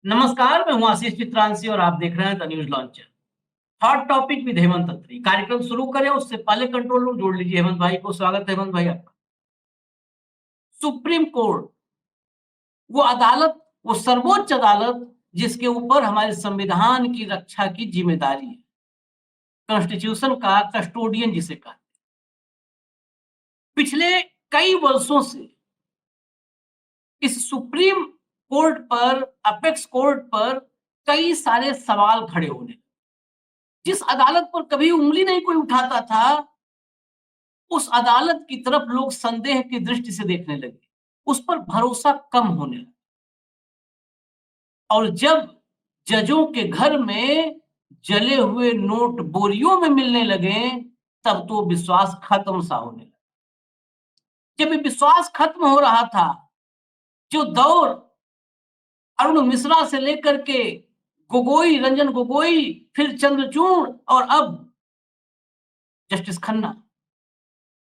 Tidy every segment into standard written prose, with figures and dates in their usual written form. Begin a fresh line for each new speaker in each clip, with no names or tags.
नमस्कार, मैं हूं आशीष चित्रांशी और आप देख रहे हैं the news launcher. Hot topic with Hemant Atri. कार्यक्रम शुरू करें उससे पहले कंट्रोल रूम जोड़ लीजिए हेमंत भाई को। स्वागत है हेमंत भाई आपका। सुप्रीम कोर्ट वो अदालत, वो सर्वोच्च अदालत जिसके ऊपर हमारे संविधान की रक्षा की जिम्मेदारी है। कॉन्स्टिट्यूशन का कस्टोडियन जिसे कहते हैं। पिछले कई वर्षों से इस सुप्रीम कोर्ट पर, अपेक्स कोर्ट पर कई सारे सवाल खड़े होने। जिस अदालत पर कभी उंगली नहीं कोई उठाता था, उस अदालत की तरफ लोग संदेह की दृष्टि से देखने लगे, उस पर भरोसा कम होने लगा। और जब जजों के घर में जले हुए नोट बोरियों में मिलने लगे, तब तो विश्वास खत्म सा होने लगा। जब ये विश्वास खत्म हो रहा था, जो दौर अरुण मिश्रा से लेकर के गोगोई, रंजन गोगोई, फिर चंद्रचूड़ और अब जस्टिस खन्ना,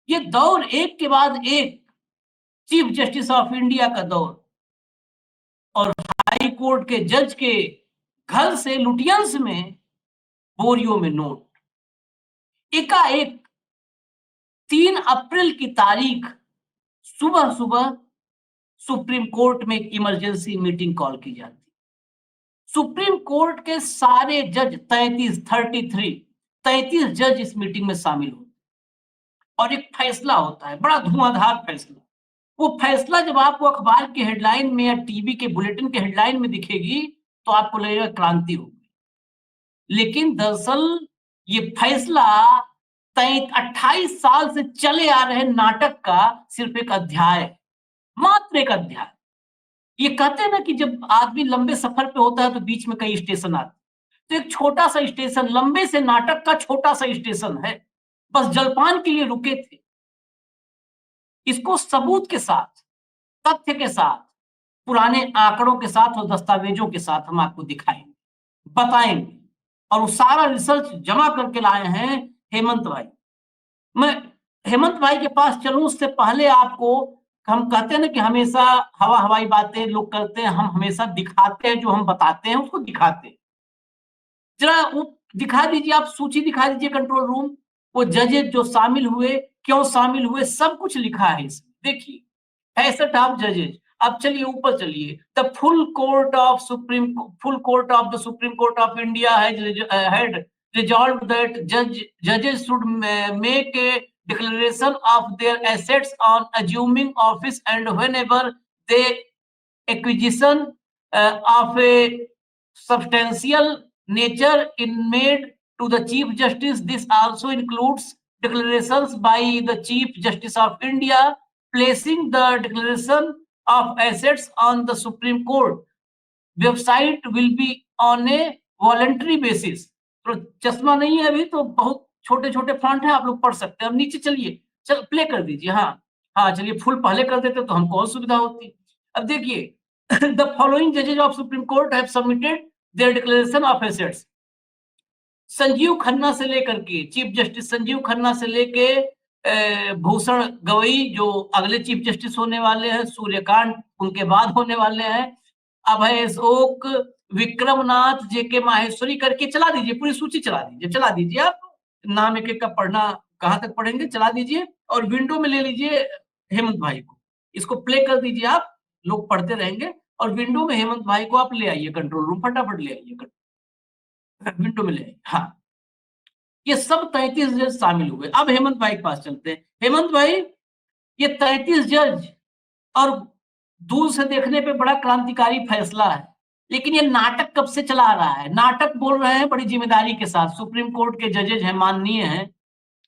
ये दौर एक के बाद एक चीफ जस्टिस ऑफ इंडिया का दौर और हाई कोर्ट के जज के घर से लुटियंस में बोरियों में नोट। एकाएक 3 अप्रैल की तारीख सुबह सुबह सुप्रीम कोर्ट में एक इमरजेंसी मीटिंग कॉल की जाती। सुप्रीम कोर्ट के सारे जज 33 जज इस मीटिंग में शामिल होते और एक फैसला होता है, बड़ा धुआंधार फैसला। वो फैसला जब आपको अखबार के हेडलाइन में या टीवी के बुलेटिन के हेडलाइन में दिखेगी तो आपको लगेगा क्रांति होगी। लेकिन दरअसल ये फैसला 28 साल से चले आ रहे नाटक का सिर्फ एक अध्याय, मात्र एक अध्याय। ये कहते हैं ना कि जब आदमी लंबे सफर पे होता है तो बीच में कई स्टेशन आते, तो एक छोटा सा स्टेशन, लंबे से नाटक का छोटा सा स्टेशन है, बस जलपान के लिए रुके थे। इसको सबूत के साथ, तथ्य के साथ, पुराने आंकड़ों के साथ और दस्तावेजों के साथ हम आपको दिखाएंगे, बताएंगे। और वो सारा रिसर्च जमा करके लाए हैं हेमंत भाई। मैं हेमंत भाई के पास चलूं उससे पहले आपको, हम कहते हैं ना कि हमेशा हवा हवाई बातें लोग करते हैं, हम हमेशा दिखाते हैं, जो हम बताते हैं उसको दिखाते हैं। जरा वो दिखा दीजिए, आप सूची दिखा दीजिए कंट्रोल रूम। वो जजेज जो शामिल हुए, क्यों शामिल हुए, सब कुछ लिखा है इसमें, देखिए। 65 आप जजेज। अब चलिए ऊपर चलिए। The full court of the supreme court of India had resolved that judges should make a declaration of their assets on assuming office, and whenever they acquisition of a substantial nature in made to the chief justice. This also includes declarations by the chief justice of India placing the declaration of assets on the Supreme Court website will be on a voluntary basis. तो चश्मा नहीं है अभी तो बहुत छोटे छोटे font है, आप लोग पढ़ सकते हैं। अब नीचे चलिए, चल प्ले कर दीजिए। हाँ हाँ, चलिए फुल पहले कर देते तो हमको और सुविधा होती। अब देखिए द फॉलोइंग जजेज of supreme court have submitted their declaration of assets. Sanjiv Khanna से लेकर के, चीफ जस्टिस संजीव खन्ना से लेके भूषण गवई जो अगले चीफ जस्टिस होने वाले हैं, सूर्यकांत उनके बाद होने वाले हैं, अभय अशोक, विक्रमनाथ, जेके माहेश्वरी करके चला दीजिए, पूरी सूची चला दीजिए आप। नाम एक एक का पढ़ना कहां तक पढ़ेंगे, चला दीजिए। और विंडो में ले लीजिए हेमंत भाई को, इसको प्ले कर दीजिए, आप लोग पढ़ते रहेंगे। और विंडो में हेमंत भाई को आप ले आइए कंट्रोल रूम, फटाफट ले आइए विंडो में ले आइए। हाँ, ये सब 33 जज शामिल हुए। अब हेमंत भाई के पास चलते हैं। हेमंत भाई, ये 33 जज और दूर से देखने पे बड़ा क्रांतिकारी फैसला है, लेकिन ये नाटक कब से चला आ रहा है? नाटक बोल रहे हैं बड़ी जिम्मेदारी के साथ। सुप्रीम कोर्ट के जजेज हैं, माननीय हैं,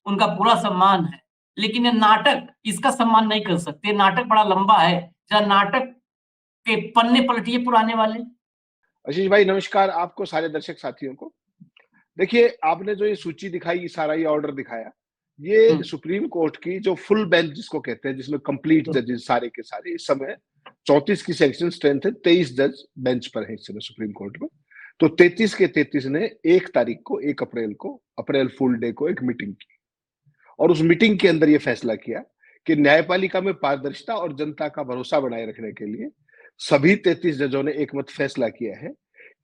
उनका पूरा सम्मान है, लेकिन ये नाटक, इसका सम्मान नहीं कर सकते। नाटक बड़ा लंबा है, जरा नाटक के पन्ने पलटिए पुराने वाले।
आशीष भाई नमस्कार, आपको सारे दर्शक साथियों को। देखिए, आपने जो ये सूची दिखाई, ये सारा ये ऑर्डर दिखाया, ये सुप्रीम कोर्ट की जो फुल बेंच जिसको कहते हैं, जिसमें कंप्लीट जजेस सारे के सारे, इस समय 34 की सेक्शन स्ट्रेंथ है, 23 जज बेंच पर है इस समय सुप्रीम कोर्ट में। तो 33 के 33 ने 1 तारीख को, 1 अप्रैल को, अप्रैल फुल डे को एक मीटिंग की और उस मीटिंग के अंदर ये फैसला किया कि न्यायपालिका में पारदर्शिता और जनता का भरोसा बनाए रखने के लिए सभी 33 जजों ने एक मत फैसला किया है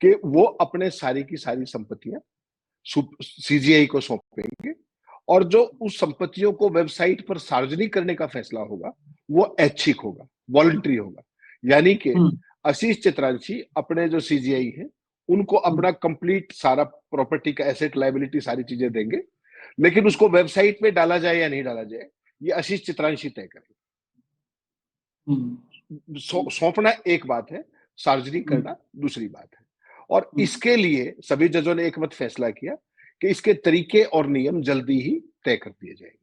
कि वो अपने सारी की सारी संपत्तियां सीजीआई को सौंपेंगे और जो उस संपत्तियों को वेबसाइट पर सार्वजनिक करने का फैसला होगा वो ऐच्छिक होगा, वॉलंटरी होगा। यानी कि आशीष चित्रांशी अपने जो सीजीआई है उनको अपना कंप्लीट सारा प्रॉपर्टी का एसेट लायबिलिटी सारी चीजें देंगे, लेकिन उसको वेबसाइट पे डाला जाए या नहीं डाला जाए ये आशीष चित्रांशी तय करेंगे। सौंपना एक बात है, सार्वजनिक करना दूसरी बात है। और इसके लिए सभी जजों ने एक मत फैसला किया कि इसके तरीके और नियम जल्दी ही तय कर दिए जाएंगे।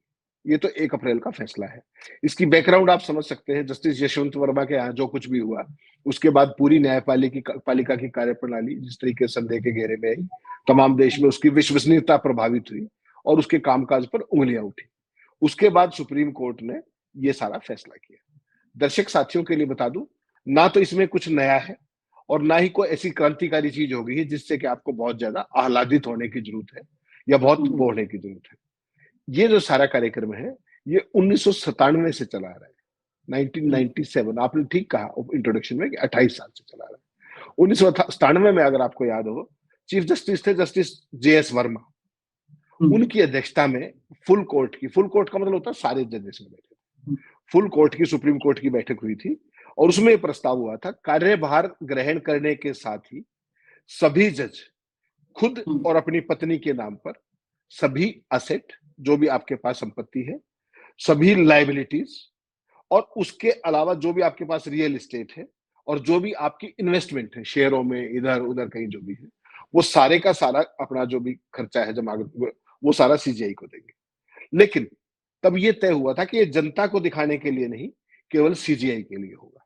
ये तो 1 अप्रैल का फैसला है। इसकी बैकग्राउंड आप समझ सकते हैं। जस्टिस यशवंत वर्मा के यहाँ जो कुछ भी हुआ, उसके बाद पूरी न्यायपालिका की कार्यप्रणाली जिस तरीके से संदेह के घेरे में आई, तमाम देश में उसकी विश्वसनीयता प्रभावित हुई और उसके कामकाज पर उंगलियां उठी। उसके बाद सुप्रीम कोर्ट ने ये सारा फैसला किया। दर्शक साथियों के लिए बता दूं, ना तो इसमें कुछ नया है और ना ही कोई ऐसी क्रांतिकारी चीज हो गई है जिससे कि आपको बहुत ज्यादा आह्लादित होने की जरूरत है या बहुत वो होने की जरूरत है। ये जो सारा कार्यक्रम है ये 1997 से चला आ रहा है, 1997। आपने ठीक कहा इंट्रोडक्शन में कि 28 साल से चला रहा है। 1997 में अगर आपको याद हो, चीफ जस्टिस थे जस्टिस JS वर्मा। उनकी अध्यक्षता में फुल कोर्ट का मतलब होता है सारे जजेस में बैठे थे, फुल कोर्ट की सुप्रीम कोर्ट की बैठक हुई थी और उसमें प्रस्ताव हुआ था कार्यभार ग्रहण करने के साथ ही सभी जज खुद और अपनी पत्नी के नाम पर सभी असेट, जो भी आपके पास संपत्ति है, सभी लायबिलिटीज और उसके अलावा जो भी आपके पास रियल एस्टेट है और जो भी आपकी इन्वेस्टमेंट है शेयरों में इधर उधर कहीं जो भी है, वो सारे का सारा अपना जो भी खर्चा है जमा वो सारा सीजीआई को देंगे। लेकिन तब ये तय हुआ था कि ये जनता को दिखाने के लिए नहीं, केवल सीजीआई के लिए होगा।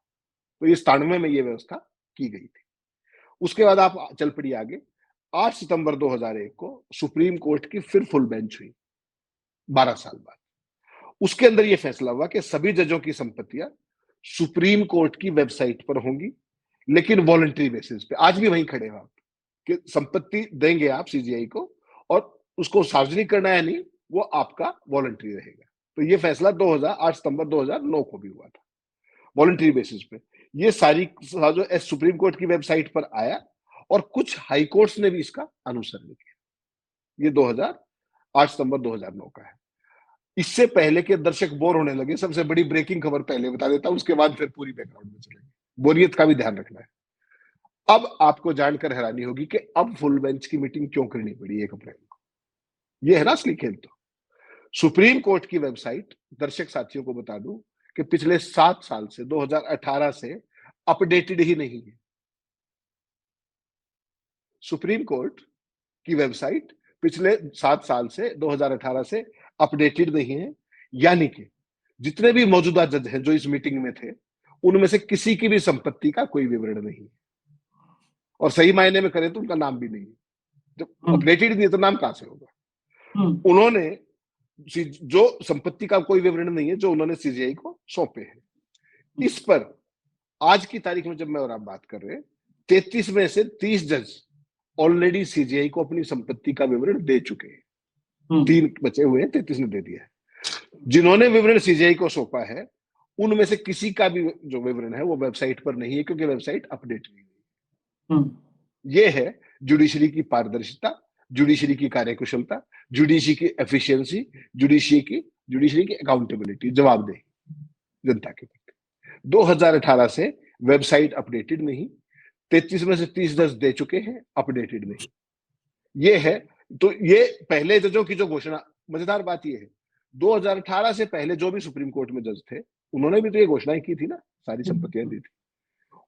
तो ये 97 में ये व्यवस्था की गई थी। उसके बाद आप चल पड़ी आगे। 8 सितंबर 2001 को सुप्रीम कोर्ट की फिर फुल बेंच हुई 12 साल बाद। उसके अंदर यह फैसला हुआ कि सभी जजों की संपत्तियां सुप्रीम कोर्ट की वेबसाइट पर होंगी, लेकिन वॉलंटरी बेसिस पे। आज भी वहीं खड़े हो आप कि संपत्ति देंगे आप सीजीआई को और उसको सार्वजनिक करना है नहीं, वो आपका वॉलंटरी रहेगा। तो ये फैसला 8 सितंबर 2009 को भी हुआ था, वॉलंटरी बेसिस पे। ये सारी जो सुप्रीम कोर्ट की वेबसाइट पर आया और कुछ हाई कोर्ट्स ने भी इसका अनुसरण किया। ये 8 सितंबर 2009 का है। इससे पहले के दर्शक बोर होने लगे, सबसे बड़ी ब्रेकिंग खबर पहले बता देता हूं, उसके बाद फिर पूरी बैकग्राउंड में चलेंगे। बोरियत का भी ध्यान रखना है। अब आपको जानकर हैरानी होगी कि अब फुल बेंच की मीटिंग क्यों करनी पड़ी 1 अप्रैल को। यह है ना असली खेल। तो सुप्रीम कोर्ट की वेबसाइट, दर्शक साथियों को बता दूं कि पिछले 7 साल से 2018 से अपडेटेड ही नहीं है। सुप्रीम कोर्ट की वेबसाइट पिछले 7 साल से 2018 से अपडेटेड नहीं है। यानी कि जितने भी मौजूदा जज हैं जो इस मीटिंग में थे, उनमें से किसी की भी संपत्ति का कोई विवरण नहीं है और सही मायने में करें तो उनका नाम भी नहीं है। जब अपडेटेड नहीं है तो नाम कहां से होगा। उन्होंने जो संपत्ति का कोई विवरण नहीं है जो उन्होंने सीजीआई को सौंपे हैं। इस पर आज की तारीख में जब मैं और आप बात कर रहे हैं, 33 में से 30 जज ऑलरेडी सीजीआई को अपनी संपत्ति का विवरण दे चुके हैं। 3 बचे हुए हैं, 33 ने दे दिया है। जिन्होंने विवरण सीजीआई को सौंपा है उनमें से किसी का भी जो विवरण है वो वेबसाइट पर नहीं है, क्योंकि वेबसाइट अपडेट नहीं हुई। ये है जुडिशरी की पारदर्शिता, जुडिशरी की कार्यकुशलता, जुडिशरी की एफिशिएंसी, जुडिशरी की अकाउंटेबिलिटी, जवाबदेही जनता के प्रति। 2018 से वेबसाइट अपडेटेड नहीं, 33 में से 30 जज दे चुके हैं, अपडेटेड नहीं। ये है। तो ये पहले जजों की जो घोषणा, मजेदार बात ये है 2018 से पहले जो भी सुप्रीम कोर्ट में जज थे उन्होंने भी तो ये घोषणाएं की थी ना, सारी संपत्तियां दी थी,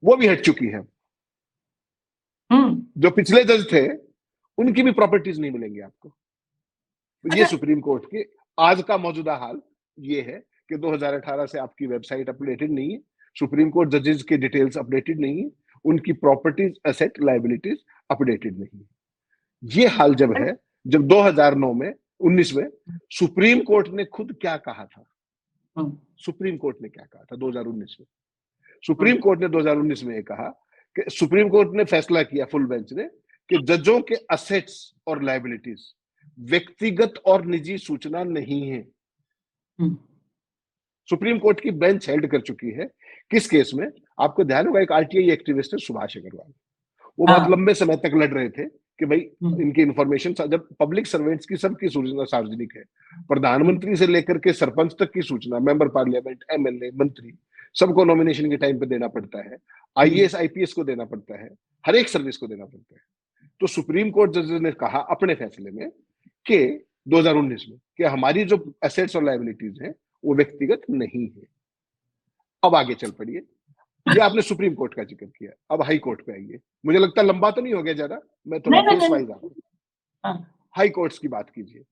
वो भी हट चुकी है। जो पिछले जज थे उनकी भी प्रॉपर्टीज नहीं मिलेंगी आपको। तो ये सुप्रीम कोर्ट के आज का मौजूदा हाल ये है कि 2018 से आपकी वेबसाइट अपडेटेड नहीं है, सुप्रीम कोर्ट जजेस के डिटेल्स अपडेटेड नहीं है, उनकी प्रॉपर्टीज, एसेट, लायबिलिटीज अपडेटेड नहीं है। ये हाल जब है, जब 2009 में 19 में सुप्रीम कोर्ट ने खुद क्या कहा था। सुप्रीम कोर्ट ने क्या कहा था 2019 में? सुप्रीम कोर्ट ने 2019 में कहा कि सुप्रीम कोर्ट ने फैसला किया, फुल बेंच ने, कि जजों के असेट्स और लायबिलिटीज व्यक्तिगत और निजी सूचना नहीं है। सुप्रीम कोर्ट की बेंच हेल्ड कर चुकी है किस केस में? आपको ध्यान होगा, एक आरटीआई एक्टिविस्ट है सुभाष अग्रवाल, वो बहुत
हाँ।
लंबे समय तक लड़ रहे थे कि भाई
हम्म,
इनकी इंफॉर्मेशन, जब पब्लिक सर्वेंट्स की सबकी सूचना सार्वजनिक है, प्रधानमंत्री से लेकर के सरपंच तक की सूचना, मेंबर पार्लियामेंट, एमएलए, मंत्री, सबको नॉमिनेशन के टाइम पे देना पड़ता है, आईएएस आईपीएस को देना पड़ता है, हर एक सर्विस को देना पड़ता है। तो सुप्रीम कोर्ट जजेस ने कहा अपने फैसले में कि 2019 में कि हमारी जो एसेट्स और लायबिलिटीज हैं वो व्यक्तिगत नहीं है। अब आगे चल पड़िए, ये आपने सुप्रीम कोर्ट का जिक्र किया, अब हाई कोर्ट पे आइए। मुझे लगता है लंबा तो नहीं हो गया ज्यादा, मैं थोड़ा
नहीं नहीं
केस
नहीं।
वाइज आ रहा हूं।
हाँ,
हाई कोर्ट्स की बात कीजिए।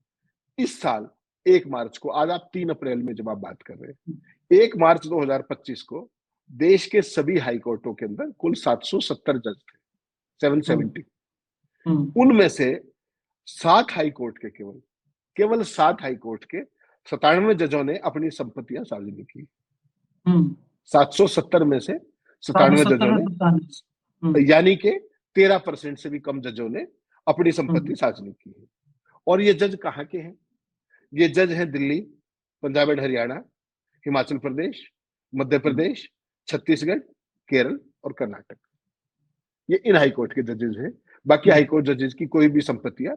इस साल 1 मार्च को, आज आप 3 अप्रैल में जब आप बात कर रहे हैं, 1 मार्च 2025 को देश के सभी हाई कोर्टों के अंदर कुल 770 जज थे, 770।
हम्म,
उनमें से 7 हाई कोर्ट के केवल 7 हाई कोर्ट के 97 जजों ने अपनी संपत्तियां सार्वजनिक की। 770 में से 97
770
जजों
में
ने,
97।
यानी कि 13% से भी कम जजों ने अपनी संपत्ति
हम्म,
सार्वजनिक की है। और ये जज कहाँ के हैं? ये जज हैं दिल्ली, पंजाब एंड हरियाणा, हिमाचल प्रदेश, मध्य प्रदेश, छत्तीसगढ़, केरल और कर्नाटक। ये इन हाई कोर्ट के जजेस हैं। बाकी हाई कोर्ट जजेस की कोई भी संपत्तियां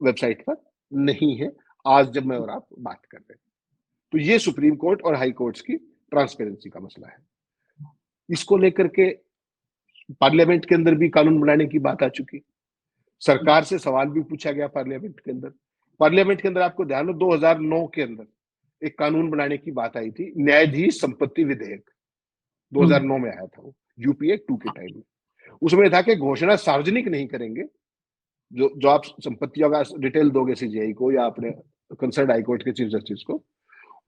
वेबसाइट पर नहीं है, आज जब मैं और आप बात कर रहे हैं। तो ये सुप्रीम कोर्ट और हाई कोर्ट्स की ट्रांसपेरेंसी का मसला है। इसको लेकर के पार्लियामेंट के अंदर भी कानून बनाने की बात आ चुकी, सरकार से सवाल भी पूछा गया पार्लियामेंट के अंदर। पार्लियामेंट के अंदर आपको ध्यान हो, 2009 के अंदर एक कानून बनाने की बात आई थी, न्यायाधीश संपत्ति विधेयक, 2009 में आया था वो, यूपीए 2 के टाइम में। उसमें था कि घोषणा सार्वजनिक नहीं करेंगे, जो आप संपत्तियों का डिटेल दोगे सीजीआई को या अपने कंसर्न हाईकोर्ट के चीफ जस्टिस को,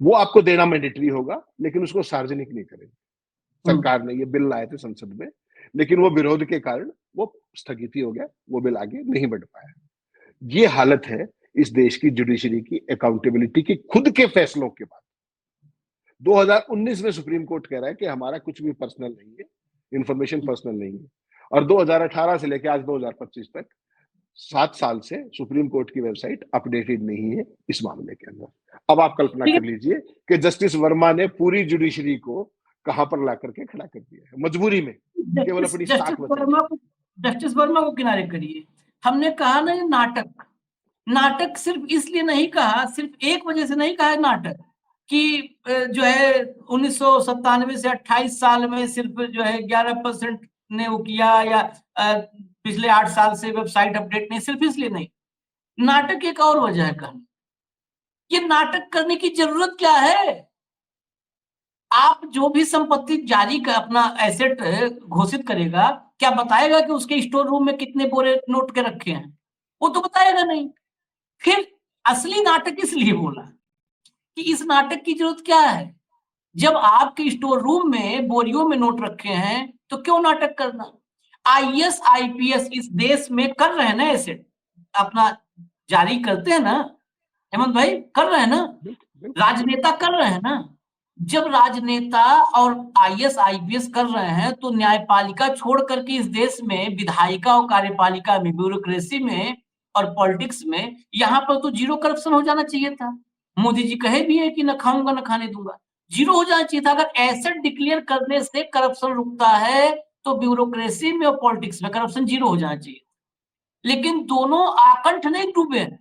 वो आपको देना मैंडेटरी होगा, लेकिन उसको सार्वजनिक नहीं करेंगे। सरकार ने ये बिल लाए थे संसद में, लेकिन वो विरोध के कारण वो स्थगित हो गया, वो बिल आगे नहीं बढ़ पाया। ये हालत है इस देश की जुडिशरी की अकाउंटेबिलिटी की, खुद के फैसलों के बाद। 2019 में सुप्रीम कोर्ट कह रहा है कि हमारा कुछ भी पर्सनल नहीं है, इंफॉर्मेशन पर्सनल नहीं है, और 2018 से लेकर आज 2025 तक 7 साल से सुप्रीम कोर्ट की वेबसाइट अपडेटेड नहीं है इस मामले के अंदर। अब आप कल्पना कर लीजिए कि जस्टिस वर्मा ने पूरी जुडिशरी को कहां पर ला करके खड़ा कर दिया है, मजबूरी में, केवल अपनी साख बचाने।
जस्टिस वर्मा को किनारे करिए। हमने कहा ना, नाटक, नाटक सिर्फ इसलिए नहीं कहा, सिर्फ एक वजह से नहीं कहा नाटक कि जो है 1997 से 28 साल में सिर्फ जो है 11% ने वो किया, या पिछले 8 साल से वेबसाइट अपडेट नहीं, सिर्फ इसलिए नहीं। नाटक एक और वजह है कहने, ये नाटक करने की जरूरत क्या है? आप जो भी संपत्ति जारी कर, अपना एसेट घोषित करेगा, क्या बताएगा कि उसके स्टोर रूम में कितने बोरे नोट के रखे हैं? वो तो बताएगा नहीं। फिर असली नाटक इसलिए बोला कि इस नाटक की जरूरत क्या है? जब आपके स्टोर रूम में बोरियों में नोट रखे हैं तो क्यों नाटक करना? आईएएस आईपीएस इस देश में कर रहे हैं ना, एसेट अपना जारी करते हैं ना, हेमंत भाई, कर रहे हैं ना, राजनेता कर रहे हैं ना। जब राजनेता और आईएएस आईपीएस कर रहे हैं तो न्यायपालिका छोड़ करके इस देश में विधायिका और कार्यपालिका में, ब्यूरोक्रेसी में और पॉलिटिक्स में, यहाँ पर तो जीरो करप्शन हो जाना चाहिए था। मोदी जी कहे भी है कि न खाऊंगा न खाने दूंगा, जीरो हो जाना चाहिए था। अगर एसेट डिक्लेयर करने से करप्शन रुकता है तो ब्यूरोक्रेसी में और पॉलिटिक्स में करप्शन जीरो हो जाना चाहिए। लेकिन दोनों आकंठ नहीं डूबे हैं,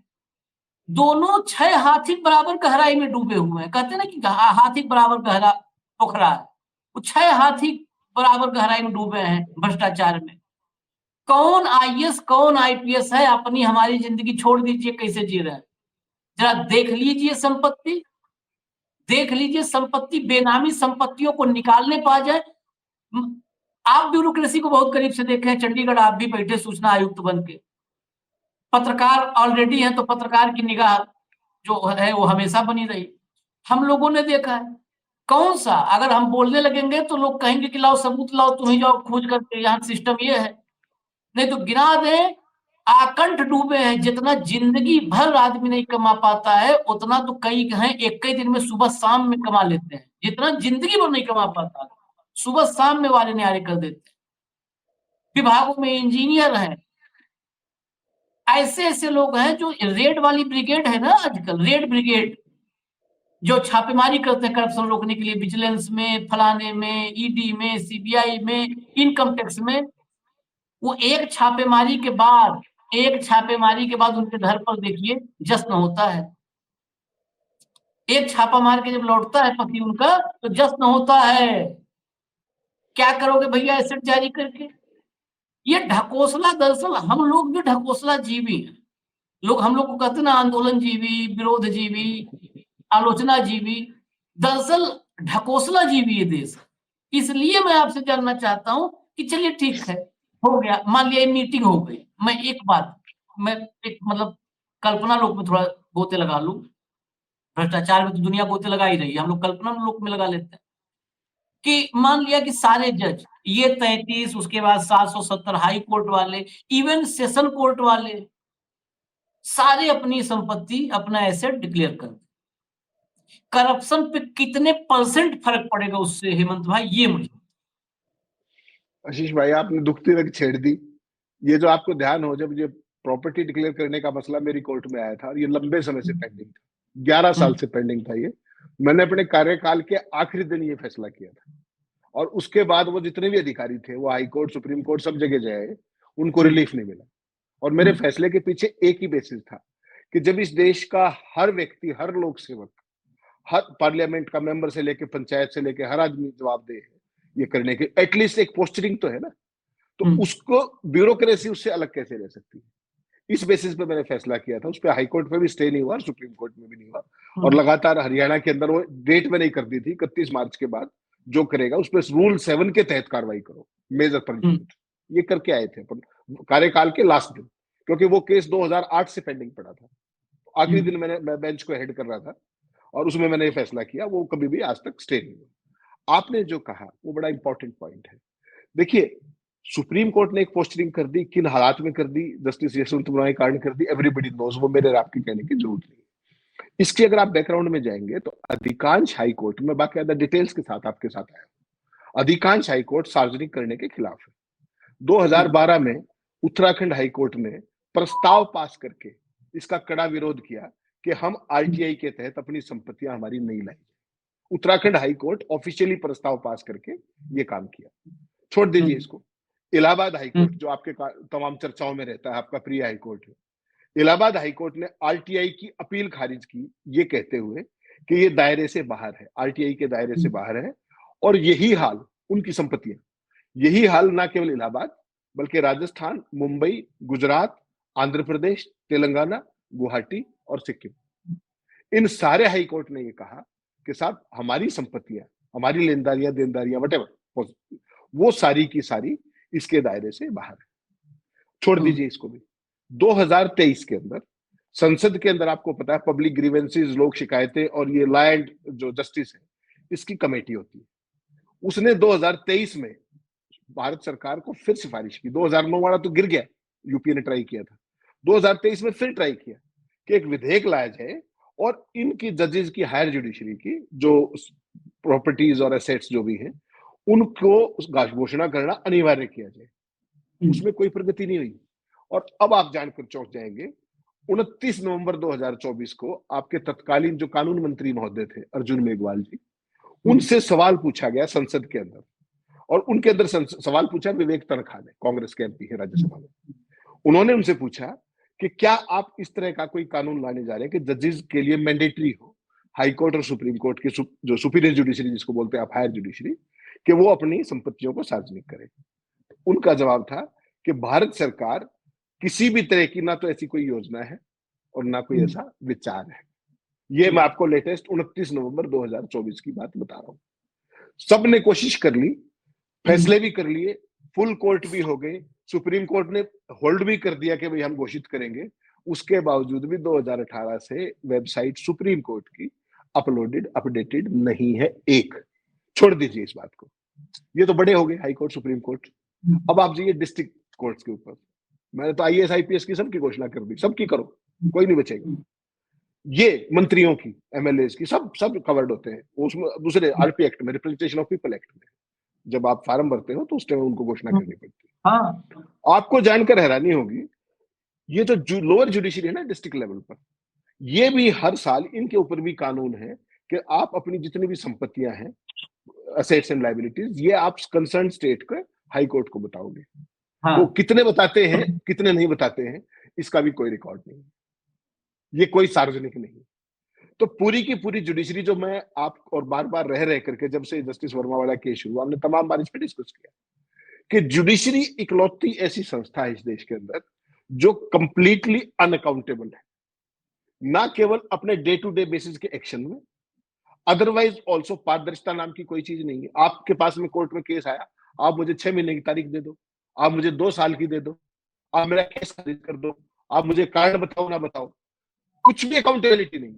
दोनों 6 हाथी बराबर गहराई में डूबे हुए हैं। कहते हैं ना कि हाथी बराबर गहरा पोखरा है, वो 6 हाथी बराबर गहराई में डूबे हैं भ्रष्टाचार में। कौन आईएएस कौन आईपीएस है, अपनी हमारी जिंदगी छोड़ दीजिए, कैसे जी रहे हैं जरा देख लीजिए। संपत्ति देख लीजिए, संपत्ति, बेनामी संपत्तियों को निकालने पा जाए। आप ब्यूरोक्रेसी को बहुत करीब से देखे हैं, चंडीगढ़ आप भी बैठे सूचना आयुक्त बन के, पत्रकार ऑलरेडी है तो पत्रकार की निगाह जो है वो हमेशा बनी रही। हम लोगों ने देखा है, कौन सा, अगर हम बोलने लगेंगे तो लोग कहेंगे कि लाओ सबूत लाओ, तुम ही जाओ खोज करके, यहाँ सिस्टम ये है। नहीं तो गिना दे, आकंठ डूबे हैं। जितना जिंदगी भर आदमी नहीं कमा पाता है उतना तो कई हैं एक ही दिन में सुबह शाम में कमा लेते हैं। जितना जिंदगी भर नहीं कमा पाता, सुबह शाम में वाले न्यारे कर देते हैं। विभागों में इंजीनियर हैं, ऐसे ऐसे लोग हैं जो रेड वाली ब्रिगेड है ना, आजकल रेड ब्रिगेड, जो छापेमारी करते हैं करप्शन रोकने के लिए, विजिलेंस में, फलाने में, ईडी में, सीबीआई में, इनकम टैक्स में, वो एक छापेमारी के बाद उनके घर पर देखिए जश्न होता है। एक छापा मार के जब लौटता है पति उनका तो जश्न होता है। क्या करोगे भैया एसेट जारी करके? ये ढकोसला, दरअसल हम लोग भी ढकोसला जीवी हैं। लोग हम लोग को कहते हैं ना आंदोलन जीवी, विरोध जीवी, आलोचना जीवी। दरअसल ढकोसला जीवी ये देश। इसलिए मैं आपसे जानना चाहता हूं कि चलिए ठीक है, हो गया, मान लिया मीटिंग हो गई। मैं एक मतलब कल्पना लोक में थोड़ा गोते लगा लूं। भ्रष्टाचार में तो दुनिया गोते लगा ही रही है, हम लोग कल्पना लोक में लगा लेते हैं कि मान लिया कि सारे जज, ये 33, उसके बाद 770 हाई कोर्ट वाले, इवन सेशन कोर्ट वाले, सारे अपनी संपत्ति, अपना एसेट डिक्लेयर कर दें। करप्शन पे कितने % फर्क पड़ेगा उससे हेमंत भाई, ये मुझे।
आशीष भाई, आपने दुखती रग छेड़ दी। ये जो आपको ध्यान हो, जब ये प्रॉपर्टी डिक्लेयर करने का मसला मेरी कोर्ट में आया था, और ये लंबे समय से पेंडिंग था, 11 साल से पेंडिंग था ये। मैंने अपने कार्यकाल के आखिरी दिन ये फैसला किया था, और उसके बाद वो जितने भी अधिकारी थे, वो हाई कोर्ट, सुप्रीम कोर्ट, सब जगह जाए, उनको रिलीफ नहीं मिला। और मेरे फैसले के पीछे एक ही बेसिस था कि जब इस देश का हर व्यक्ति, हर लोक सेवक, हर पार्लियामेंट का मेंबर से लेके पंचायत से लेके हर आदमी जवाबदेह है ये करने के, एटलीस्ट एक पोस्टरिंग तो है ना, तो उसको ब्यूरोक्रेसी उससे अलग कैसे रह सकती है? इस बेसिस पे मैंने फैसला किया था। उस पर हाई कोर्ट में भी स्टे नहीं हुआ, सुप्रीम कोर्ट में भी नहीं हुआ, और लगातार हरियाणा के अंदर वो डेट में नहीं कर दी थी, 31 मार्च के बाद जो करेगा उस पर रूल 7 के तहत कार्रवाई करो, मेजर पनिशमेंट, ये करके आए थे अपन कार्यकाल के लास्ट दिन, क्योंकि वो केस 2008 से पेंडिंग पड़ा था। आखिरी दिन मैं बेंच को हेड कर रहा था, और उसमें मैंने ये फैसला किया, वो कभी भी आज तक स्टे नहीं हुआ। आपने जो कहा वो बड़ा इंपॉर्टेंट पॉइंट है। देखिए, सुप्रीम कोर्ट ने एक पोस्टरिंग कर दी, किन हालात में कर दी, जस्टिस यशवंत के कारण कर दी, एवरीबडी नोज, वो मेरे आपके कहने की जरूरत नहीं। इसकी अगर आप बैकग्राउंड में जाएंगे तो अधिकांश हाई कोर्ट में, बाकायदा डिटेल्स के साथ आपके साथ आया, अधिकांश हाई कोर्ट सार्वजनिक करने के खिलाफ है। 2012 में उत्तराखंड हाई कोर्ट ने प्रस्ताव पास करके इसका कड़ा विरोध किया कि हम आरटीआई के तहत अपनी संपत्तियां हमारी नहीं लाई। उत्तराखंड हाई कोर्ट ऑफिशियली प्रस्ताव पास करके ये काम किया। छोड़ दीजिए इसको। इलाहाबाद हाई कोर्ट, जो आपके तमाम चर्चाओं में रहता है, आपका प्रिय हाई कोर्ट है, इलाहाबाद हाई कोर्ट ने आरटीआई की अपील खारिज की, ये कहते हुए कि ये दायरे से बाहर है, आरटीआई के दायरे से बाहर है। और यही हाल उनकी संपत्तियां, यही हाल ना केवल इलाहाबाद बल्कि राजस्थान, मुंबई, गुजरात, आंध्र प्रदेश, तेलंगाना, गुवाहाटी और सिक्किम, इन सारे हाई कोर्ट ने ये कहा कि साहब हमारी संपत्तियां, हमारी लेनदारियां, देनदारियां, वटेवर, वो सारी की सारी इसके दायरे से बाहर है। छोड़ दीजिए इसको भी। 2023 के अंदर संसद के अंदर, आपको पता है, पब्लिक ग्रीवेंसेस, लोक शिकायतें और ये लॉ एंड जो जस्टिस है, इसकी कमेटी होती है। उसने 2023 में भारत सरकार को फिर सिफारिश की। 2009 वाला तो गिर गया, यूपीए ने ट्राई किया था, 2023 में फिर ट्राई किया कि एक विधेयक लाया जाए और इनकी जजेस की, हायर जुडिशरी की जो प्रॉपर्टीज और एसेट्स जो भी हैं, उनको घोषणा करना अनिवार्य किया जाए। उसमें कोई प्रगति नहीं हुई। और अब आप जानकर चौंक जाएंगे, 29 नवंबर 2024 को आपके तत्कालीन जो कानून मंत्री महोदय थे, अर्जुन मेघवाल जी, उनसे सवाल पूछा गया संसद के अंदर, और उनके अंदर सवाल पूछा विवेक तनखा ने, कांग्रेस के एमपी है राज्यसभा में। उन्होंने उनसे पूछा कि क्या आप इस तरह का कोई कानून लाने जा रहे हैं कि जजेस के लिए मैंडेटरी हो, हाई कोर्ट और सुप्रीम कोर्ट की जो सुपीरियर जुडिशरी जिसको बोलते हैं आप, हायर जुडिशरी, कि वो अपनी संपत्तियों को सार्वजनिक करे। उनका जवाब था कि भारत सरकार किसी भी तरह की ना तो ऐसी कोई योजना है और ना कोई ऐसा विचार है। ये मैं आपको लेटेस्ट 29 नवंबर 2024 की बात बता रहा हूं। सबने कोशिश कर ली, फैसले भी कर लिए, फुल कोर्ट भी हो गए, सुप्रीम कोर्ट ने होल्ड भी कर दिया कि भाई हम घोषित करेंगे। उसके बावजूद भी 2018 से वेबसाइट सुप्रीम कोर्ट की अपलोडेड, अपडेटेड नहीं है एक। छोड़ दीजिए इस बात को, ये तो बड़े हो गए हाई कोर्ट, सुप्रीम कोर्ट। अब आप जाइए डिस्ट्रिक्ट कोर्ट्स के ऊपर। मैंने तो आईएएस आईपीएस की सबकी घोषणा कर दी, सबकी करो, कोई नहीं बचेगा। ये मंत्रियों की, एमएलए की, सब कवर्ड होते हैं उसमें। दूसरे आरपी एक्ट में, रिप्रेजेंटेशन ऑफ पीपल एक्ट में, जब आप फॉर्म भरते हो तो उस टाइम उनको घोषणा करनी पड़ती है। आपको जानकर हैरानी होगी, ये जो लोअर जुडिशरी है ना डिस्ट्रिक्ट लेवल पर, ये भी हर साल इनके ऊपर भी कानून है कि आप अपनी जितनी भी संपत्तियां हैं, असेट्स एंड लायबिलिटीज, ये आप कंसर्न स्टेट के हाई कोर्ट को बताओगे।
हाँ
वो कितने बताते हैं, कितने नहीं बताते हैं, इसका भी कोई रिकॉर्ड नहीं है, ये कोई सार्वजनिक नहीं। तो पूरी की पूरी जुडिशरी, जो मैं आप और बार बार रह रह करके, जब से जस्टिस वर्मा वाला केस शुरू हुआ, हमने तमाम बार इस पर डिस्कस किया कि जुडिशरी इकलौती ऐसी संस्था है इस देश के अंदर जो कंप्लीटली अनअकाउंटेबल है, ना केवल अपने डे टू डे बेसिस के एक्शन में, अदरवाइज ऑल्सो पारदर्शिता नाम की कोई चीज नहीं है। आपके पास में कोर्ट में केस आया, आप मुझे 6 महीने की तारीख दे दो, आप मुझे 2 साल की दे दो, आप मेरा केस खारिज कर दो, आप मुझे कारण बताओ ना बताओ, कुछ भी अकाउंटेबिलिटी नहीं।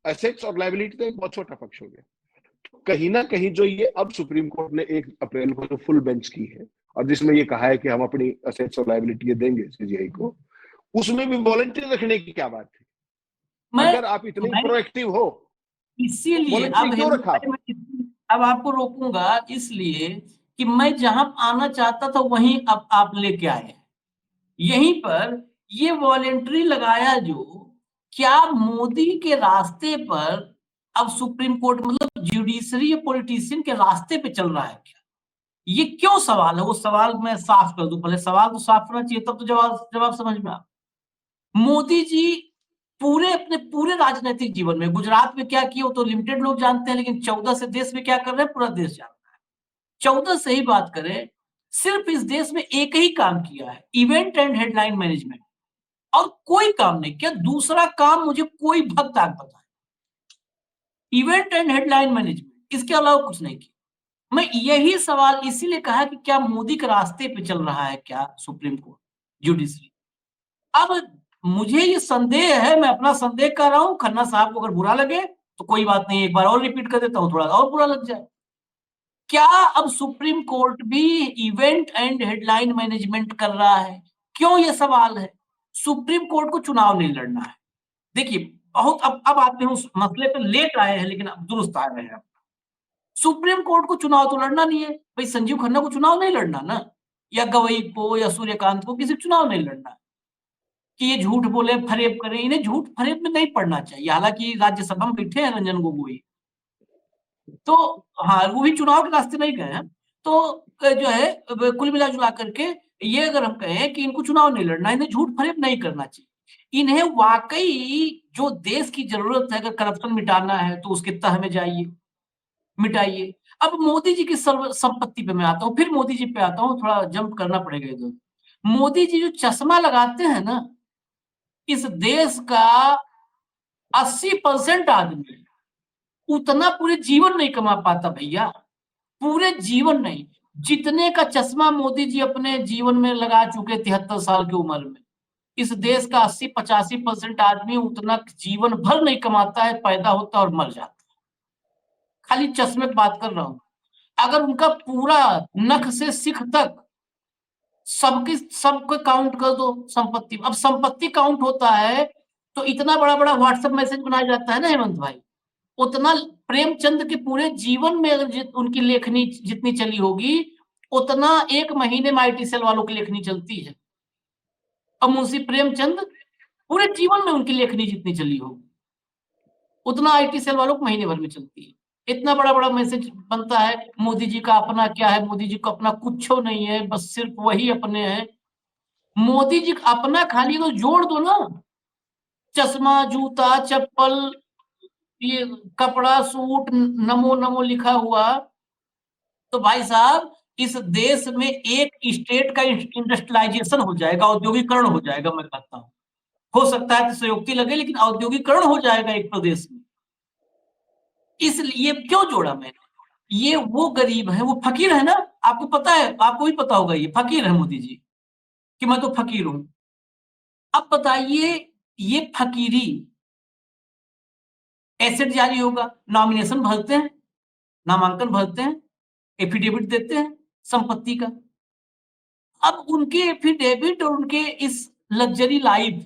एसेट्स और लायबिलिटी तो एक बहुत छोटा पक्ष हो गया। तो कहीं ना कहीं जो ये अब सुप्रीम कोर्ट ने 1 अप्रैल को जो फुल बेंच की है, और जिसमें ये कहा है कि हम अपनी एसेट्स और लायबिलिटी ये देंगे सीजीआई को, उसमें भी वॉलंटरी रखने की क्या बात है?
मैं
अगर आप इतने
मैं
प्रोएक्टिव हो,
इसीलिए
वॉलंटरी
अब
क्यों
हेमंत
रखा?
भाई, मैं अब आपको रोकूंगा, इसलिए कि मैं जहां आना चाहता था वहीं अब आप लेके आए। यहीं पर ये वॉलेंट्री लगाया जो, क्या मोदी के रास्ते पर अब सुप्रीम कोर्ट, मतलब जुडिशरी या पॉलिटिशियन के रास्ते पे चल रहा है क्या? ये क्यों सवाल है? वो सवाल मैं साफ कर दूं, पहले सवाल तो साफ होना चाहिए, तब तो जवाब जवाब समझ में आ। मोदी जी पूरे अपने पूरे राजनीतिक जीवन में गुजरात में क्या किया वो तो लिमिटेड लोग जानते हैं, लेकिन 14 से देश में क्या कर रहे हैं पूरा देश जानता है। 14 से ही बात करें, सिर्फ इस देश में एक ही काम किया है, इवेंट एंड हेडलाइन मैनेजमेंट, और कोई काम नहीं किया। दूसरा काम मुझे कोई भक्त आग बताए, इवेंट एंड हेडलाइन मैनेजमेंट, इसके अलावा कुछ नहीं किया। मैं यही सवाल इसीलिए कहा कि क्या मोदी के रास्ते पे चल रहा है क्या सुप्रीम कोर्ट, जुडिशरी? अब मुझे ये संदेह है, मैं अपना संदेह कर रहा हूं, खन्ना साहब को अगर बुरा लगे तो कोई बात नहीं, एक बार और रिपीट कर देता हूं, थोड़ा और बुरा लग जाए। क्या अब सुप्रीम कोर्ट भी इवेंट एंड हेडलाइन मैनेजमेंट कर रहा है? क्यों ये सवाल है? सुप्रीम कोर्ट को चुनाव नहीं लड़ना है। देखिए, बहुत अब आते हैं उस मसले पे, लेट आए हैं लेकिन अब दुरुस्त आ रहे हैं। सुप्रीम कोर्ट को चुनाव तो लड़ना नहीं है भाई, संजीव खन्ना को चुनाव नहीं लड़ना ना, या गवई को या सूर्यकांत को किसी चुनाव नहीं लड़ना कि ये झूठ बोले फरेब करें। इन्हें झूठ फरेब में नहीं पड़ना चाहिए, हालांकि राज्यसभा में बैठे हैं रंजन गोगोई, तो हाँ, वो भी चुनाव के रास्ते नहीं गए हैं। तो जो है कुल मिला जुला करके, ये अगर हम कहें कि इनको चुनाव नहीं लड़ना, इन्हें झूठ फरेब नहीं करना चाहिए, इन्हें वाकई जो देश की जरूरत है, अगर करप्शन मिटाना है तो उसके तह में जाइए, मिटाइए। अब मोदी जी की संपत्ति पे मैं आता हूँ, फिर मोदी जी पे आता हूँ, थोड़ा जंप करना पड़ेगा इधर। मोदी जी जो चश्मा लगाते हैं ना, इस देश का 80% आदमी उतना पूरे जीवन नहीं कमा पाता भैया, पूरे जीवन नहीं। जितने का चश्मा मोदी जी अपने जीवन में लगा चुके 73 साल की उम्र में, इस देश का 80-85% आदमी उतना जीवन भर नहीं कमाता है, पैदा होता और मर जाता है। खाली चश्मे की बात कर रहा हूं। अगर उनका पूरा नख से सिख तक सबको काउंट कर दो संपत्ति, अब संपत्ति काउंट होता है तो इतना बड़ा बड़ा व्हाट्सएप मैसेज बनाया जाता है ना हेमंत भाई, उतना प्रेमचंद के पूरे जीवन में अगर उनकी लेखनी जितनी चली होगी, उतना एक महीने में आईटी सेल वालों की लेखनी चलती है। अब मुंशी प्रेमचंद पूरे जीवन में उनकी लेखनी जितनी चली होगी, उतना आईटी सेल वालों को महीने भर में चलती है। इतना बड़ा बड़ा मैसेज बनता है, मोदी जी का अपना क्या है, मोदी जी को अपना कुछ नहीं है, बस सिर्फ वही अपने हैं। मोदी जी का अपना खाली तो जोड़ दो ना, चश्मा, जूता, चप्पल, ये कपड़ा, सूट, नमो नमो लिखा हुआ, तो भाई साहब इस देश में एक स्टेट का इंडस्ट्रियलाइजेशन हो जाएगा, औद्योगिकरण हो जाएगा। मैं कहता हूँ, हो सकता है संयुक्ति लगे, लेकिन औद्योगिकरण हो जाएगा एक प्रदेश में। इसलिए क्यों जोड़ा मैंने, ये वो गरीब है, वो फकीर है ना, आपको पता है, आपको भी पता होगा, ये फकीर है मोदी जी, कि मैं तो फकीर हूं। अब बताइए, ये फकीरी, एसेट जारी होगा, नॉमिनेशन भरते हैं, नामांकन भरते हैं, एफिडेविट देते हैं संपत्ति का। अब उनके एफिडेविट और उनके इस लग्जरी लाइफ,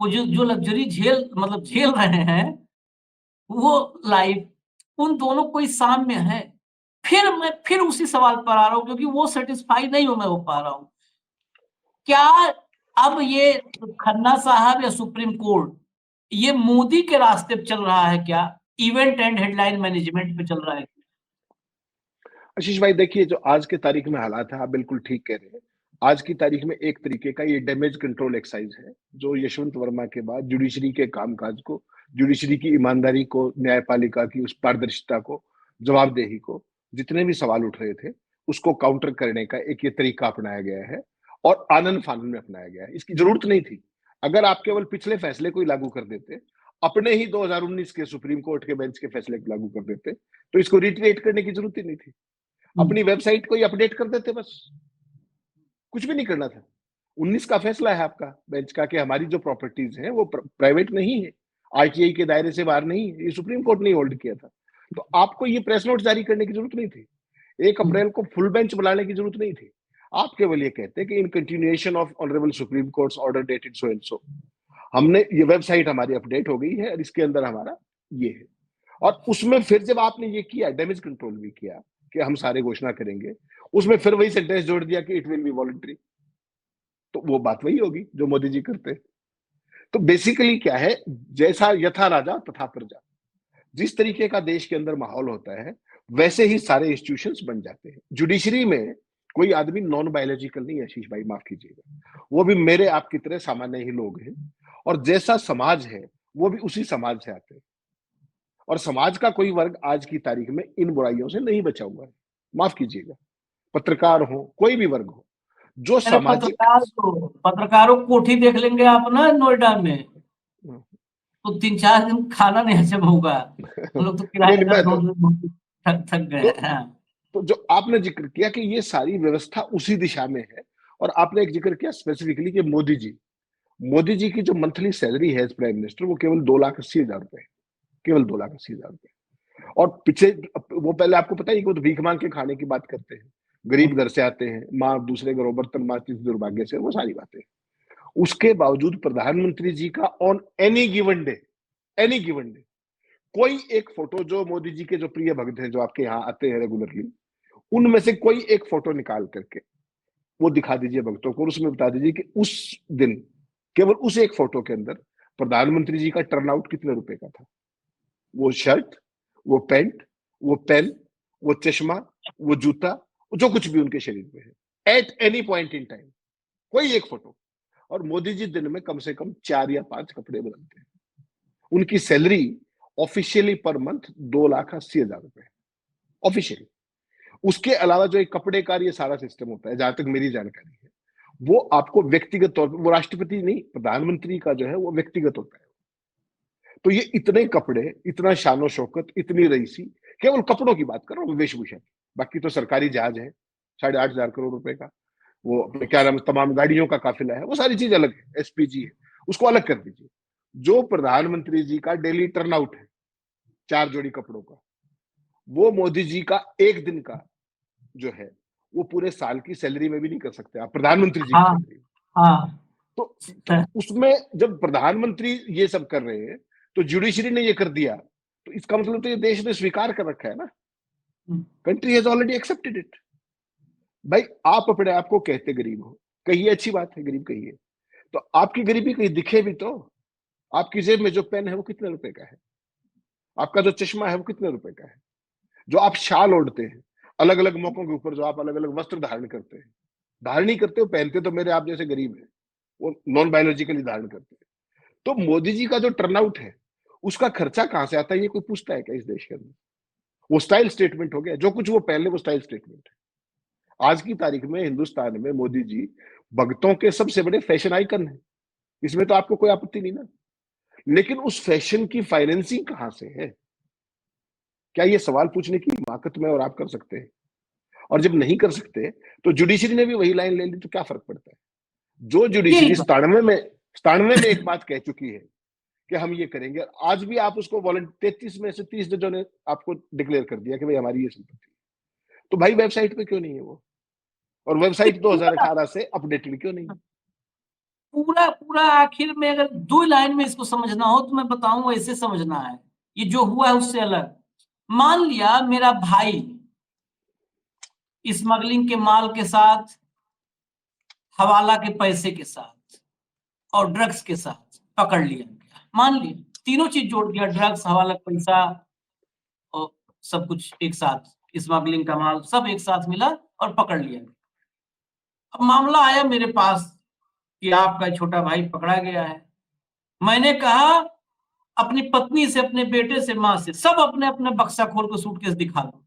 वो जो लग्जरी झेल, मतलब झेल रहे हैं, वो लाइफ, उन दोनों कोई साम्य है? मैं फिर उसी सवाल पर आ रहा हूं, क्योंकि वो सेटिस्फाई नहीं हो मैं हो पा रहा हूं। क्या अब ये खन्ना साहब या सुप्रीम कोर्ट ये मोदी के रास्ते पे चल रहा है क्या? इवेंट एंड हेडलाइन मैनेजमेंट पे चल रहा है।
आशीष भाई देखिए, जो आज के तारीख में हालात है, आप बिल्कुल ठीक कह रहे हैं। आज की तारीख में एक तरीके का ये डैमेज कंट्रोल एक्सरसाइज है, जो यशवंत वर्मा के बाद जुडिशरी के कामकाज को, जुडिशरी की ईमानदारी को, न्यायपालिका की उस पारदर्शिता को, जवाबदेही को, जितने भी सवाल उठ रहे थे, उसको काउंटर करने का एक ये तरीका अपनाया गया है और आनन फानन में अपनाया गया है। इसकी जरूरत नहीं थी। अगर आप केवल पिछले फैसले को ही लागू कर देते, अपने ही 2019 के सुप्रीम कोर्ट के बेंच के फैसले को लागू कर देते, तो इसको रिट्रेट करने की जरूरत ही नहीं थी। अपनी वेबसाइट को ही अपडेट कर देते, बस कुछ भी नहीं करना था। 19 का फैसला है आपका बेंच का कि हमारी जो प्रॉपर्टीज हैं वो प्राइवेट नहीं है, आरटीआई के दायरे से बाहर नहीं है, ये सुप्रीम कोर्ट ने होल्ड किया था। तो आपको ये प्रेस नोट जारी करने की जरूरत नहीं थी। 1 अप्रैल को फुल बेंच बुलाने की जरूरत नहीं थी। आप केवल ये कहते हैं कि in continuation of honourable supreme courts order dated so and so, हमने ये वेबसाइट हमारी अपडेट हो गई है और इसके अंदर हमारा ये है। और उसमें फिर जब आपने ये किया, डैमेज कंट्रोल भी किया कि हम सारे घोषणा करेंगे, उसमें फिर वही सेंटेंस जोड़ दिया कि इट विल बी वॉलंटरी। तो वो बात वही होगी जो मोदी जी करते। तो बेसिकली क्या है, जैसा यथा राजा तथा प्रजा, जिस तरीके का देश के अंदर माहौल होता है वैसे ही सारे इंस्टीट्यूशंस बन जाते हैं। जुडिशरी में कोई आदमी नॉन बायोलॉजिकल नहीं है आशीष भाई, माफ कीजिएगा, वो भी मेरे आपकी तरह सामान्य ही लोग हैं, और जैसा समाज है वो भी उसी समाज से आते हैं। और समाज का कोई वर्ग आज की तारीख में इन बुराइयों से नहीं बचा हुआ है, माफ कीजिएगा, पत्रकार हो, कोई भी वर्ग हो, जो
अरे
सामाजिक
पत्रकारों को कोठी देख लेंगे आप ना नोएडा में, तो 3-4 दिन खाना नहीं हजम होगा। हम लोग तो किराए
नहीं,
का 2 दिन थक गए।
तो,
हाँ।
तो जो आपने जिक्र किया कि ये सारी व्यवस्था उसी दिशा में है, और आपने एक जिक्र किया स्पेसिफिकली कि मोदी जी की जो मंथली सैलरी है एज प्राइम मिनिस्टर, वो केवल 2,80,000 रुपए है, केवल 2,80,000 रुपए। और पीछे वो पहले आपको पता है कि वो तो भीख मांग के खाने की बात करते हैं, गरीब घर से आते हैं, माँ दूसरे घरों बर्तन मारती थी दुर्भाग्य से, वो सारी बातें। उसके बावजूद प्रधानमंत्री जी का ऑन एनी गिवन डे कोई एक फोटो, जो मोदी जी के जो प्रिय भक्त हैं जो आपके यहाँ आते हैं रेगुलरली, उनमें से कोई एक फोटो निकाल करके वो दिखा दीजिए भक्तों को, और उसमें बता दीजिए कि उस दिन केवल उस एक फोटो के अंदर प्रधानमंत्री जी का टर्नआउट कितने रुपए का था। वो शर्ट, वो पैंट, वो पेन, वो चश्मा, वो जूता, जो कुछ भी उनके शरीर में है, at any point in time कोई एक फोटो। और मोदी जी दिन में कम से कम 4 या 5 कपड़े बदलते हैं। उनकी सैलरी ऑफिशियली पर मंथ 2,80,000 रुपए ऑफिशियली। उसके अलावा जो एक कपड़े का ये सारा सिस्टम होता है, जहां तक मेरी जानकारी है, वो आपको व्यक्तिगत तौर पर, वो राष्ट्रपति नहीं, प्रधानमंत्री का जो है वो व्यक्तिगत होता है। तो ये इतने कपड़े, इतना शानो शौकत, इतनी रईसी, केवल कपड़ों की बात कर रहा हूँ, वेशभूषा की। बाकी तो सरकारी जहाज है 8,500 करोड़ रुपए का, वो अपने क्या नाम, तमाम गाड़ियों का काफिला है, वो सारी चीज अलग है, एसपीजी है, उसको अलग कर दीजिए। जो प्रधानमंत्री जी का डेली टर्नआउट है 4 जोड़ी कपड़ों का, वो मोदी जी का एक दिन का जो है वो पूरे साल की सैलरी में भी नहीं कर सकते आप, प्रधानमंत्री जी की
हाँ
सैलरी।
हाँ।
तो उसमें जब प्रधानमंत्री ये सब कर रहे हैं, तो जुडिशरी ने ये कर दिया, तो इसका मतलब तो ये देश ने स्वीकार कर रखा है ना, country has already accepted it. भाई आप अपने आप को कहते गरीब हो, कहिए, अच्छी बात है, गरीब कहिए, तो आपकी गरीबी कहीं दिखे भी तो। आपकी जेब में जो पेन है वो कितने रुपए का है, आपका जो चश्मा है वो कितने रुपए का है, जो आप शाल ओढ़ते हैं अलग अलग मौकों के ऊपर, जो आप अलग अलग वस्त्र धारण करते हैं, धारण नहीं करते हो, पहनते तो मेरे आप जैसे गरीब है, वो नॉन बायोलॉजिकली धारण करते हैं। तो मोदी जी का जो टर्नआउट है उसका खर्चा कहां से आता है, ये कोई पूछता है क्या इस देश के अंदर? वो स्टाइल स्टेटमेंट हो गया, जो कुछ वो पहले वो स्टाइल स्टेटमेंट है। आज की तारीख में हिंदुस्तान में मोदी जी भक्तों के सबसे बड़े फैशन आइकन है, इसमें तो आपको कोई आपत्ति नहीं ना। लेकिन उस फैशन की फाइनेंसिंग कहां से है, क्या ये सवाल पूछने की हिमाकत में और आप कर सकते हैं? और जब नहीं कर सकते तो जुडिशरी ने भी वही लाइन ले ली, तो क्या फर्क पड़ता है? जो जुडिशरी 97 में एक बात कह चुकी है कि हम ये करेंगे, आज भी आप उसको 33 में से 30 जजों ने आपको डिक्लेयर कर दिया कि भाई हमारी ये संपत्ति है, तो भाई वेबसाइट पे क्यों नहीं है वो? और वेबसाइट 2018 से अपडेटेड क्यों नहीं है?
पूरा पूरा आखिर में अगर 2 लाइन में इसको समझना हो तो मैं बताऊं, ऐसे समझना है। ये जो हुआ है उससे अलग। मान लिया मेरा भाई स्मगलिंग के माल के साथ, हवाला के पैसे के साथ और ड्रग्स के साथ पकड़ लिया गया, मान लिया, तीनों चीज जोड़ दिया, ड्रग्स, हवाला पैसा और सब कुछ एक साथ, स्मगलिंग का माल सब एक साथ मिला और पकड़ लिया। अब मामला आया मेरे पास कि आपका छोटा भाई पकड़ा गया है। मैंने कहा अपनी पत्नी से, अपने बेटे से, माँ से, सब अपने अपने बक्सा खोल के सूटकेस दिखा दो,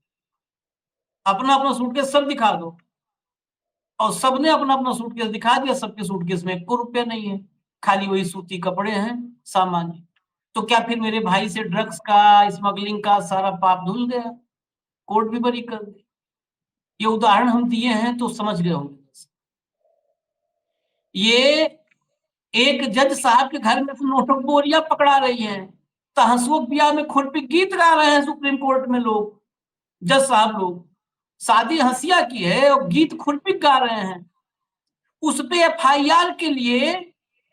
अपना अपना सूटकेस सब दिखा दो। और सबने अपना अपना सूटकेस दिखा दिया, सबके सूटकेस में 1 रुपया नहीं है, खाली वही सूती कपड़े हैं, सामान्य। तो क्या फिर मेरे भाई से ड्रग्स का, स्मगलिंग का सारा पाप धुल गया? कोर्ट भी बरी कर दी। ये उदाहरण हम दिए हैं तो समझ गए होंगे। ये एक जज साहब के घर में से नोटों बोरियां पकड़ा रही हैं, तहसुओ ब्याह में खुरपी गीत गा रहे हैं सुप्रीम कोर्ट में लोग, जज साहब लोग। शादी हंसिया की है और गीत खुरपी गा रहे हैं। उस पे एफआईआर के लिए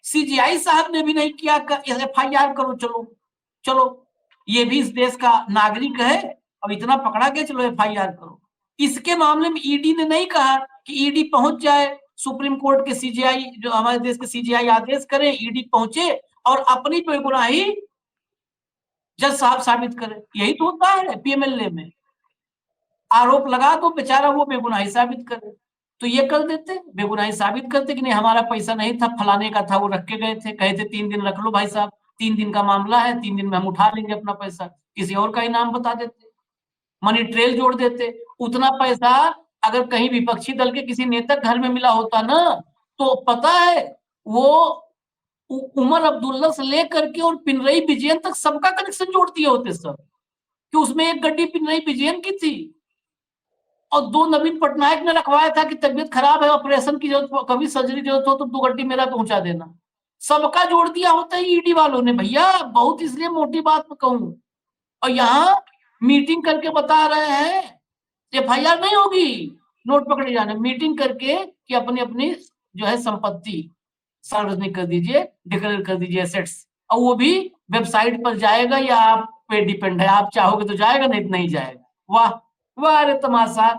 सीजीआई साहब ने भी नहीं किया, एफआईआर करो, चलो चलो, ये भी इस देश का नागरिक है, अब इतना पकड़ा के चलो एफआईआर करो। इसके मामले में ईडी ने नहीं कहा कि ईडी पहुंच जाए सुप्रीम कोर्ट के, सीजीआई जो हमारे देश के सीजीआई आदेश करें, ईडी पहुंचे और अपनी बेगुनाही जज साहब साबित करें। यही तो होता है पीएमएलए में, आरोप लगा दो, बेचारा वो बेगुनाही साबित करे। तो ये कर देते, बेगुनाही साबित करते कि नहीं हमारा पैसा नहीं था, फलाने का था, वो रख के गए थे, कहे थे 3 दिन रख लो भाई साहब, 3 दिन का मामला है, 3 दिन में हम उठा लेंगे अपना पैसा, किसी और का ही नाम बता देते, मनी ट्रेल जोड़ देते। उतना पैसा अगर कहीं विपक्षी दल के किसी नेता घर में मिला होता ना, तो पता है वो उमर अब्दुल्ला से लेकर के और पिनरई विजयन तक सबका कनेक्शन जोड़ दिए होते सब, कि उसमें एक गड्डी पिनरई विजयन की थी और 2 नवीन पटनायक ने रखवाया था कि तबीयत खराब है, ऑपरेशन की जरूरत, कभी सर्जरी जरूरत हो तो 2 गड्डी मेरा पहुंचा देना। सबका जोड़ दिया होता है ईडी वालों ने भैया, बहुत इसलिए मोटी बात में कहूं। और यहाँ मीटिंग करके बता रहे हैं एफआईआर नहीं होगी, नोट पकड़े जाने, मीटिंग करके कि अपनी अपनी जो है संपत्ति सार्वजनिक कर दीजिए, डिक्लेयर कर दीजिए एसेट्स, और वो भी वेबसाइट पर जाएगा या आप पे डिपेंड है, आप चाहोगे तो जाएगा, नहीं जाएगा। वाह वाह, अरे तमाशा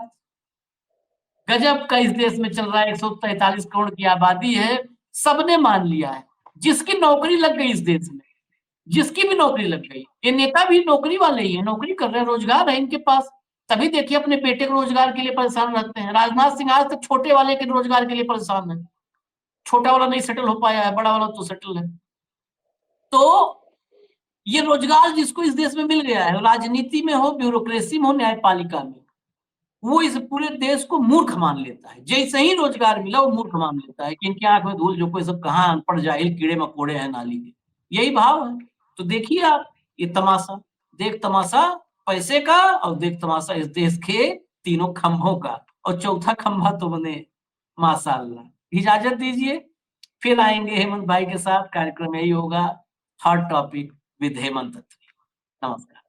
गजब का इस देश में चल रहा है। 143 करोड़ की आबादी है, सबने मान लिया है, जिसकी नौकरी लग गई इस देश में, जिसकी भी नौकरी लग गई, ये नेता भी नौकरी वाले ही है, नौकरी कर रहे हैं, रोजगार है इनके पास, तभी देखिए अपने बेटे के रोजगार के लिए परेशान रहते हैं। राजनाथ सिंह आज तक छोटे वाले के रोजगार के लिए परेशान है, छोटा वाला नहीं सेटल हो पाया है, बड़ा वाला तो सेटल है। तो ये रोजगार जिसको इस देश में मिल गया है, राजनीति में हो, ब्यूरोक्रेसी में हो, न्यायपालिका में, वो इस पूरे देश को मूर्ख मान लेता है। जैसे ही रोजगार मिला वो मूर्ख मान लेता है कि इनकी आंख में धूल जो कोई सब कहाँ अनपढ़ जाहिल कीड़े मकोड़े हैं नाली के, यही भाव है। तो देखिए आप ये तमाशा, देख तमाशा पैसे का और देख तमाशा इस देश के तीनों खंभों का, और चौथा खंभा तो बने माशाअल्लाह। इजाजत दीजिए, फिर आएंगे हेमंत भाई के साथ, कार्यक्रम यही होगा, हॉट टॉपिक विद हेमंत। नमस्कार।